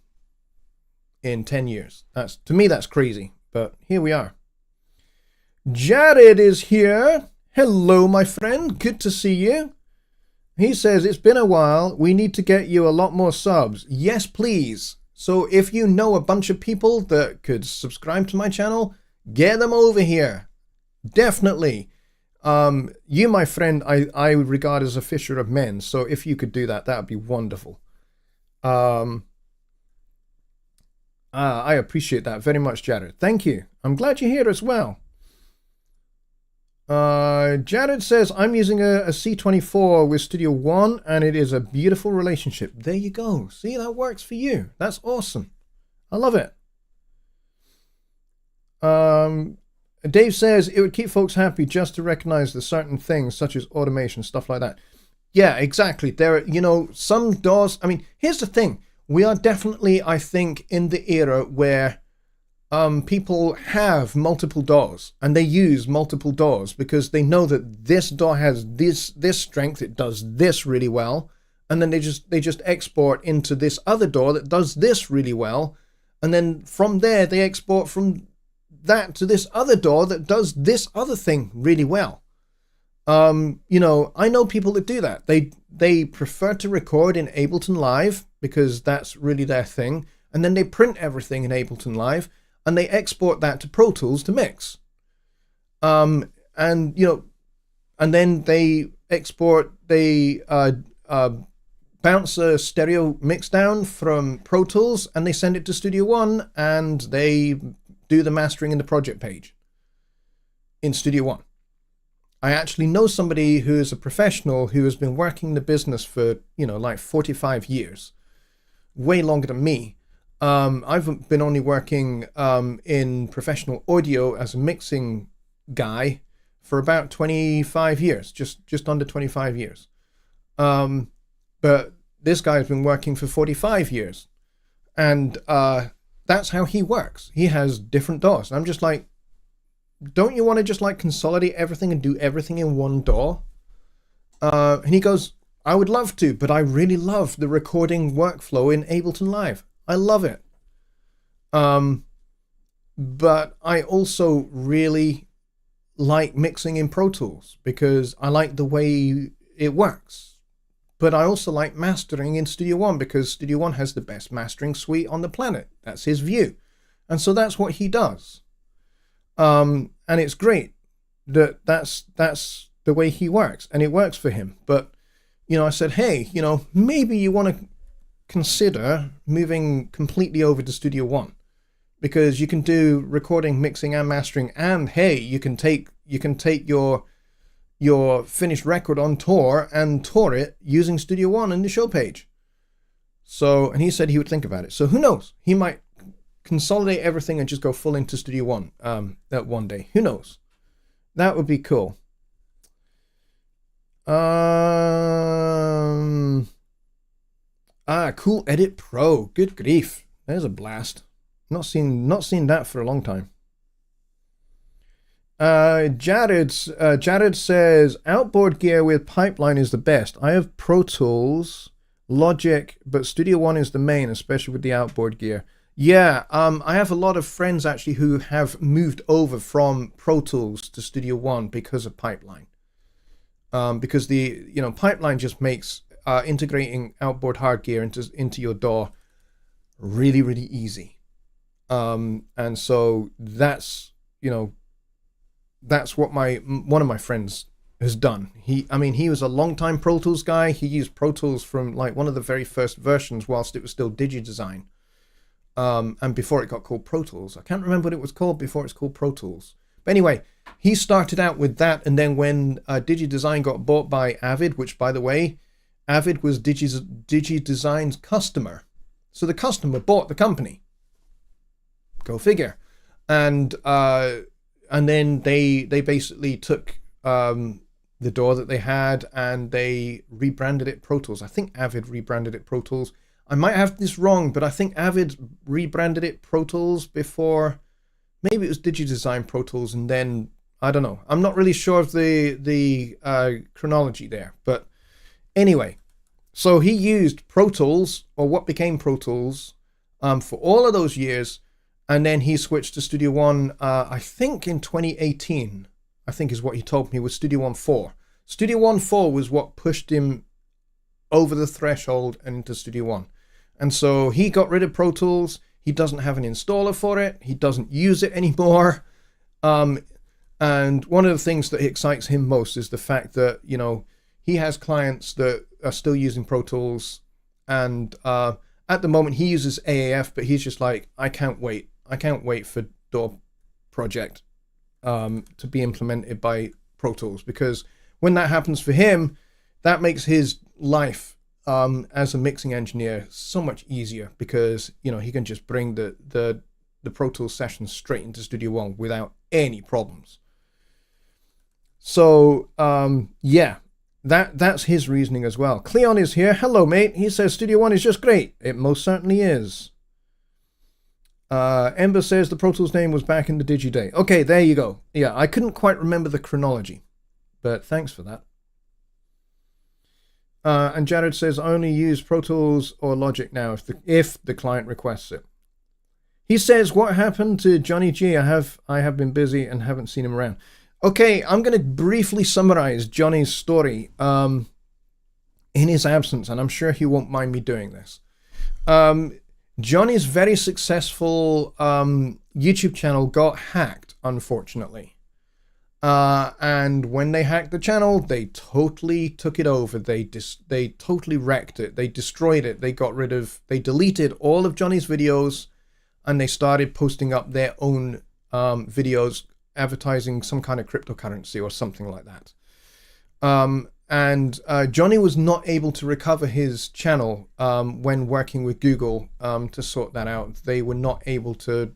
in 10 years. To me, that's crazy, but here we are. Jared is here. Hello, my friend. Good to see you. He says, it's been a while. We need to get you a lot more subs. Yes, please. So if you know a bunch of people that could subscribe to my channel, get them over here. Definitely. You, my friend, I regard as a fisher of men. So if you could do that, that would be wonderful. I appreciate that very much, Jared. Thank you. I'm glad you're here as well. Jared says, I'm using a C24 with Studio One, and it is a beautiful relationship. There you go. See, that works for you. That's awesome. I love it. Dave says, it would keep folks happy just to recognize the certain things, such as automation, stuff like that. Yeah, exactly. There, you know, some DAWs, I mean, here's the thing. We are definitely, I think, in the era where people have multiple DAWs and they use multiple DAWs because they know that this DAW has this strength, it does this really well, and then they just export into this other DAW that does this really well, and then from there they export from that to this other DAW that does this other thing really well. You know, I know people that do that. They prefer to record in Ableton Live because that's really their thing, and then they print everything in Ableton Live and they export that to Pro Tools to mix. And you know, and then they export, they bounce a stereo mix down from Pro Tools and they send it to Studio One and they do the mastering in the project page in Studio One. I actually know somebody who is a professional who has been working the business for, you know, like 45 years, way longer than me. I've been only working in professional audio as a mixing guy for about 25 years, just under 25 years. But this guy's been working for 45 years, and that's how he works. He has different DAWs. And I'm just like, don't you want to just like consolidate everything and do everything in one DAW? And he goes, I would love to, but I really love the recording workflow in Ableton Live. I love it. But I also really like mixing in Pro Tools because I like the way it works. But I also like mastering in Studio One because Studio One has the best mastering suite on the planet. That's his view. And so that's what he does. And it's great that that's the way he works, and it works for him. But, you know, I said, hey, you know, maybe you want to consider moving completely over to Studio One, because you can do recording, mixing, and mastering, and hey, you can take your finished record on tour and tour it using Studio One in the show page. So, and he said he would think about it. So who knows? He might consolidate everything and just go full into Studio One that one day. Who knows? That would be cool. Cool Edit Pro. Good grief. There's a blast. Not seen that for a long time. Jared says outboard gear with pipeline is the best. I have Pro Tools, Logic, but Studio One is the main, especially with the outboard gear. Yeah, I have a lot of friends actually who have moved over from Pro Tools to Studio One because of pipeline. Because the pipeline just makes integrating outboard hard gear into your DAW really, really easy. And so that's what one of my friends has done. He was a long-time Pro Tools guy. He used Pro Tools from like one of the very first versions whilst it was still DigiDesign. And before it got called Pro Tools. I can't remember what it was called before it's called Pro Tools. But anyway, he started out with that, and then when DigiDesign got bought by Avid, which by the way, Avid was DigiDesign's customer. So the customer bought the company. Go figure. And then they basically took the DAW that they had and they rebranded it Pro Tools. I think Avid rebranded it Pro Tools. I might have this wrong, but I think Avid rebranded it Pro Tools before. Maybe it was DigiDesign Pro Tools, and then I don't know. I'm not really sure of the chronology there, but anyway, So he used Pro Tools, or what became Pro Tools, for all of those years, and then he switched to Studio One, I think in 2018, I think is what he told me, was Studio One 4. Studio One 4 was what pushed him over the threshold and into Studio One. And so he got rid of Pro Tools. He doesn't have an installer for it. He doesn't use it anymore. And one of the things that excites him most is the fact that, you know, he has clients that are still using Pro Tools. And at the moment he uses AAF, but he's just like, I can't wait. I can't wait for DAW Project to be implemented by Pro Tools, because when that happens for him, that makes his life as a mixing engineer so much easier, because, you know, he can just bring the Pro Tools sessions straight into Studio One without any problems. So yeah, that's his reasoning as well. Cleon is here. Hello, mate. He says Studio One is just great. It most certainly is. Ember says the Pro Tools name was back in the DigiDay. Okay, there you go. Yeah, I couldn't quite remember the chronology, but thanks for that. And Jared says, I only use Pro Tools or Logic now if the client requests it. He says, what happened to Jonny G? I have been busy and haven't seen him around. Okay, I'm going to briefly summarize Jonny's story in his absence, and I'm sure he won't mind me doing this. Jonny's very successful YouTube channel got hacked, unfortunately. And when they hacked the channel, they totally took it over. They totally wrecked it. They destroyed it. They deleted all of Jonny's videos, and they started posting up their own videos advertising some kind of cryptocurrency or something like that. And Jonny was not able to recover his channel when working with Google to sort that out. They were not able to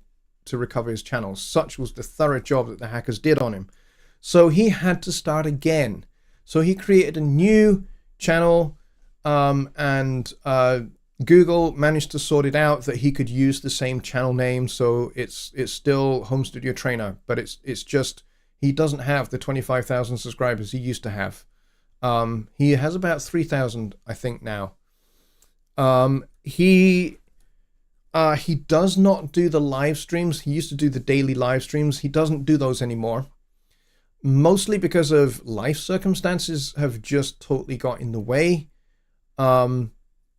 recover his channel. Such was the thorough job that the hackers did on him. So he had to start again. So he created a new channel, and Google managed to sort it out that he could use the same channel name. So it's still Home Studio Trainer, but it's just, he doesn't have the 25,000 subscribers he used to have. He has about 3,000, I think, now. He does not do the live streams. He used to do the daily live streams. He doesn't do those anymore. Mostly because of life circumstances have just totally got in the way.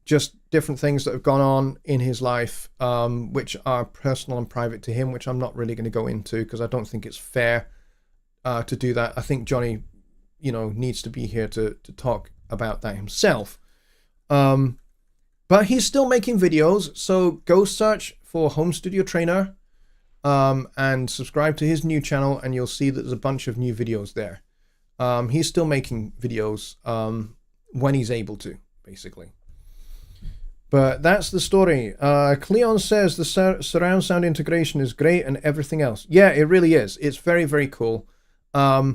Just different things that have gone on in his life, which are personal and private to him, which I'm not really going to go into because I don't think it's fair to do that. I think Jonny, you know, needs to be here to talk about that himself. But he's still making videos, so go search for Home Studio Trainer and subscribe to his new channel, and you'll see that there's a bunch of new videos there. He's still making videos when he's able to, basically. But that's the story. Cleon says the surround sound integration is great and everything else. Yeah, it really is. It's very, very cool. I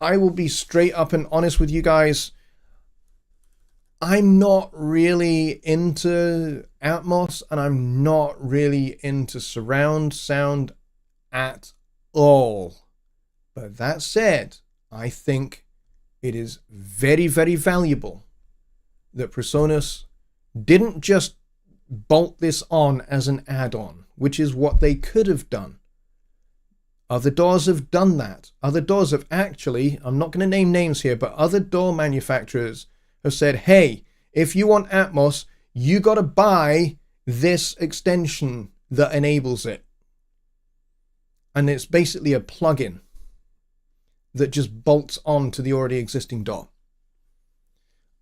will be straight up and honest with you guys. I'm not really into Atmos, and I'm not really into surround sound at all. But that said, I think it is very, very valuable that PreSonus didn't just bolt this on as an add-on, which is what they could have done. Other DAWs have done that. Other DAWs have actually, I'm not going to name names here, but other DAW manufacturers have said, hey, if you want Atmos, you got to buy this extension that enables it. And it's basically a plugin that just bolts on to the already existing DAW.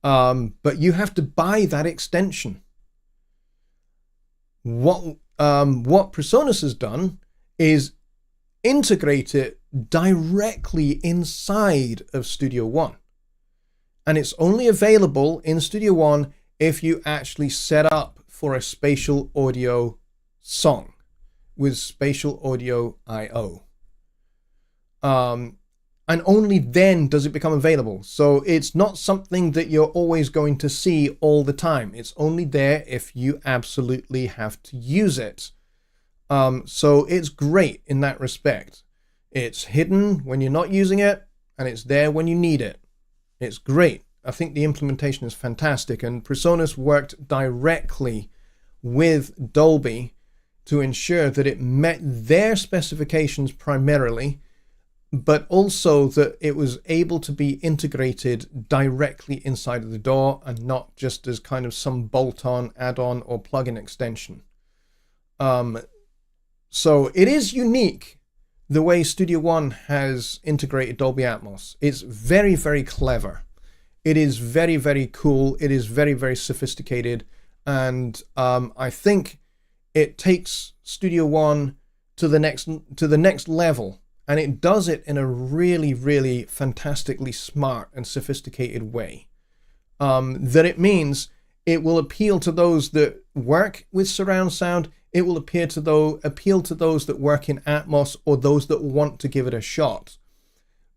But you have to buy that extension. What PreSonus has done is integrate it directly inside of Studio One. And it's only available in Studio One if you actually set up for a spatial audio song with spatial audio I/O. And only then does it become available. So it's not something that you're always going to see all the time. It's only there if you absolutely have to use it. So it's great in that respect. It's hidden when you're not using it, and it's there when you need it. It's great. I think the implementation is fantastic, and PreSonus worked directly with Dolby to ensure that it met their specifications primarily, but also that it was able to be integrated directly inside of the DAW and not just as kind of some bolt-on, add-on, or plug-in extension. So it is unique the way Studio One has integrated Dolby Atmos. It's very, very clever. It is very, very cool. It is very, very sophisticated. And I think it takes Studio One to the next level. And it does it in a really, really fantastically smart and sophisticated way. That it means it will appeal to those that work with surround sound. It will appeal to those that work in Atmos or those that want to give it a shot.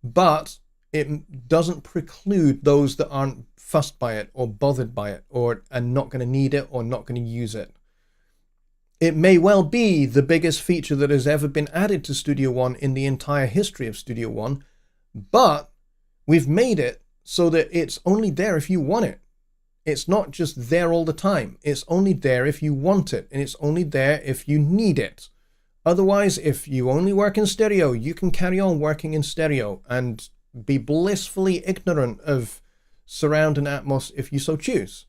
But it doesn't preclude those that aren't fussed by it or bothered by it or are not going to need it or not going to use it. It may well be the biggest feature that has ever been added to Studio One in the entire history of Studio One, but we've made it so that it's only there if you want it. It's not just there all the time. It's only there if you want it, and it's only there if you need it. Otherwise, if you only work in stereo, you can carry on working in stereo and be blissfully ignorant of surround and Atmos if you so choose.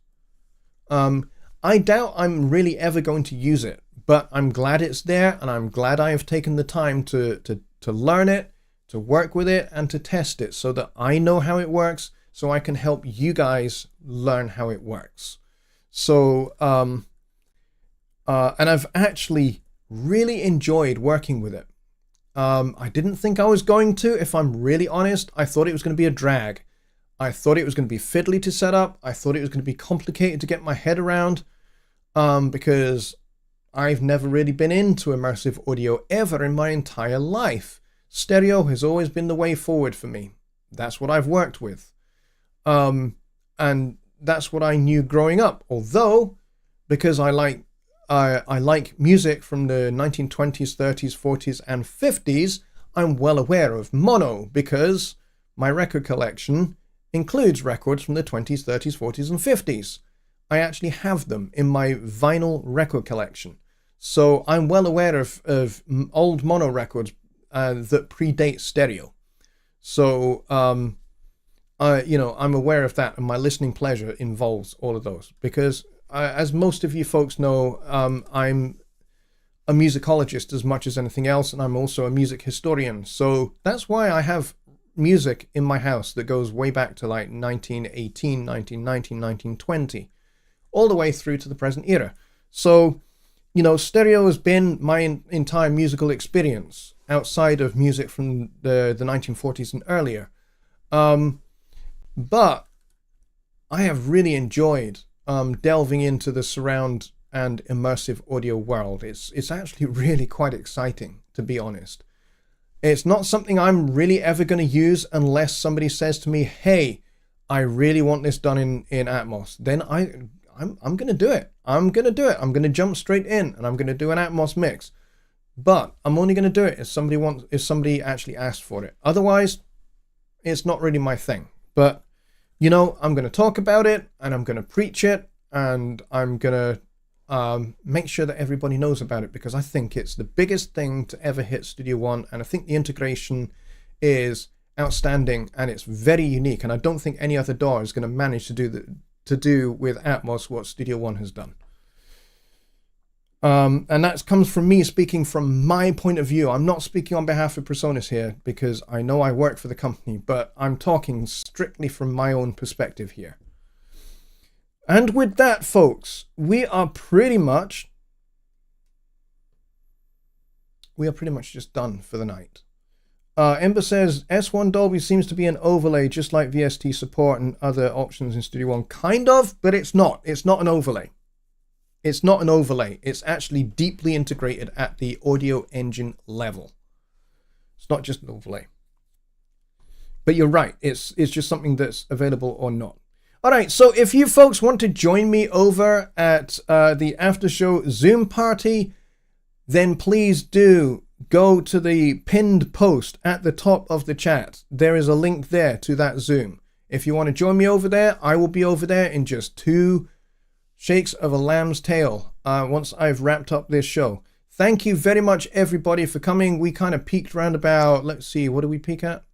I doubt I'm really ever going to use it, but I'm glad it's there, and I'm glad I have taken the time to learn it, to work with it, and to test it so that I know how it works, so I can help you guys learn how it works. So, and I've actually really enjoyed working with it. I didn't think I was going to, if I'm really honest. I thought it was going to be a drag. I thought it was going to be fiddly to set up. I thought it was going to be complicated to get my head around, because I've never really been into immersive audio ever in my entire life. Stereo has always been the way forward for me. That's what I've worked with. And that's what I knew growing up. Although, because I like music from the 1920s, 30s, 40s, and 50s, I'm well aware of mono, because my record collection includes records from the 20s, 30s, 40s, and 50s. I actually have them in my vinyl record collection. So I'm well aware of old mono records that predate stereo. So, I'm aware of that, and my listening pleasure involves all of those. Because, as most of you folks know, I'm a musicologist as much as anything else, and I'm also a music historian. So that's why I have music in my house that goes way back to like 1918, 1919, 1920, all the way through to the present era. So, stereo has been my entire musical experience outside of music from the 1940s and earlier. But I have really enjoyed delving into the surround and immersive audio world. It's actually really quite exciting, to be honest. It's not something I'm really ever going to use unless somebody says to me, hey, I really want this done in Atmos. Then I'm going to do it. I'm going to jump straight in, and I'm going to do an Atmos mix. But I'm only going to do it if somebody actually asks for it. Otherwise, it's not really my thing. But, I'm going to talk about it, and I'm going to preach it, and I'm going to make sure that everybody knows about it, because I think it's the biggest thing to ever hit Studio One, and I think the integration is outstanding, and it's very unique, and I don't think any other DAW is going to manage to do with Atmos what Studio One has done. And that comes from me speaking from my point of view. I'm not speaking on behalf of PreSonus here, because I know I work for the company, but I'm talking strictly from my own perspective here. And with that, folks, we are pretty much just done for the night. Ember says, S1 Dolby seems to be an overlay, just like VST support and other options in Studio One. Kind of, but it's not. It's not an overlay. It's not an overlay. It's actually deeply integrated at the audio engine level. It's not just an overlay. But you're right. It's just something that's available or not. All right, so if you folks want to join me over at the after show Zoom party, then please do go to the pinned post at the top of the chat. There is a link there to that Zoom. If you want to join me over there, I will be over there in just 2 shakes of a lamb's tail once I've wrapped up this show. Thank you very much, everybody, for coming. We kind of peaked around about, let's see, what did we peak at?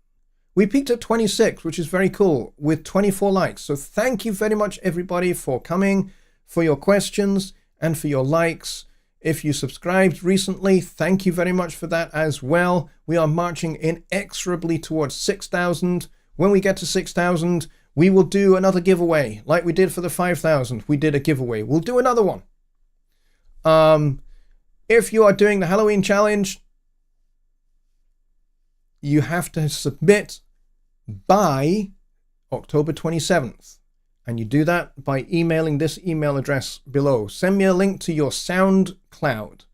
We peaked at 26, which is very cool, with 24 likes. So thank you very much, everybody, for coming, for your questions, and for your likes. If you subscribed recently, thank you very much for that as well. We are marching inexorably towards 6,000. When we get to 6,000, we will do another giveaway, like we did for the 5,000. We did a giveaway. We'll do another one. If you are doing the Halloween challenge, you have to submit by October 27th. And you do that by emailing this email address below. Send me a link to your SoundCloud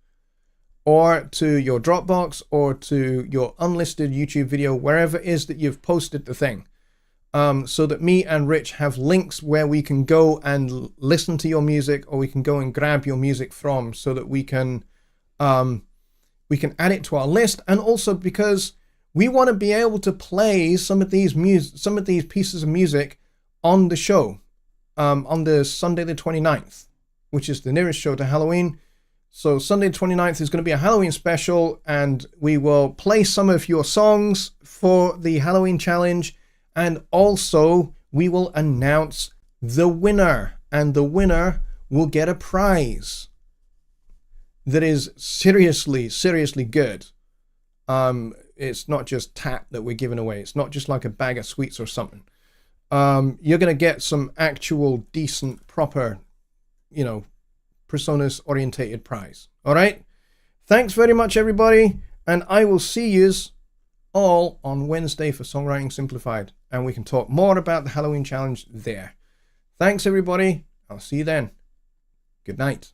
or to your Dropbox or to your unlisted YouTube video, wherever it is that you've posted the thing. So that me and Rich have links where we can go and listen to your music, or we can go and grab your music from, so that we can add it to our list. And also because we want to be able to play some of these pieces of music on the show on the Sunday the 29th, which is the nearest show to Halloween. So Sunday the 29th is going to be a Halloween special, and we will play some of your songs for the Halloween challenge, and also we will announce the winner, and the winner will get a prize that is seriously good. It's not just tat that we're giving away. It's not just like a bag of sweets or something. You're going to get some actual decent, proper, Personas orientated prize. All right. Thanks very much, everybody. And I will see yous all on Wednesday for Songwriting Simplified. And we can talk more about the Halloween challenge there. Thanks, everybody. I'll see you then. Good night.